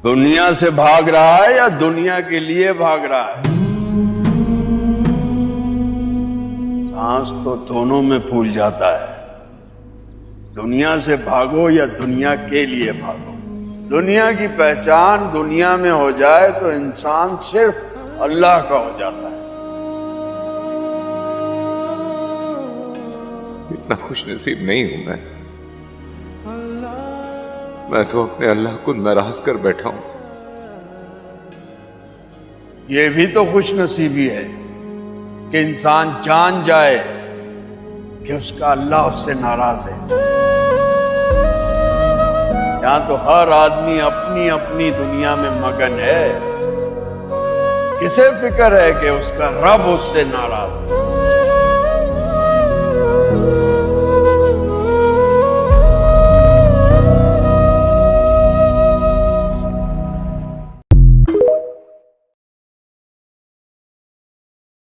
दुनिया से भाग रहा है या दुनिया के लिए भाग रहा है? सांस तो दोनों में फूल जाता है। दुनिया से भागो या दुनिया के लिए भागो। दुनिया की पहचान दुनिया में हो जाए तो इंसान सिर्फ अल्लाह का हो जाता है। इतना खुशनसीब नहीं हूं मैं तो अपने अल्लाह को नाराज कर बैठा हूं। ये भी तो खुशनसीबी है कि इंसान जान जाए कि उसका अल्लाह उससे नाराज है। यहां तो हर आदमी अपनी अपनी दुनिया में मगन है। किसे फिक्र है कि उसका रब उससे नाराज है?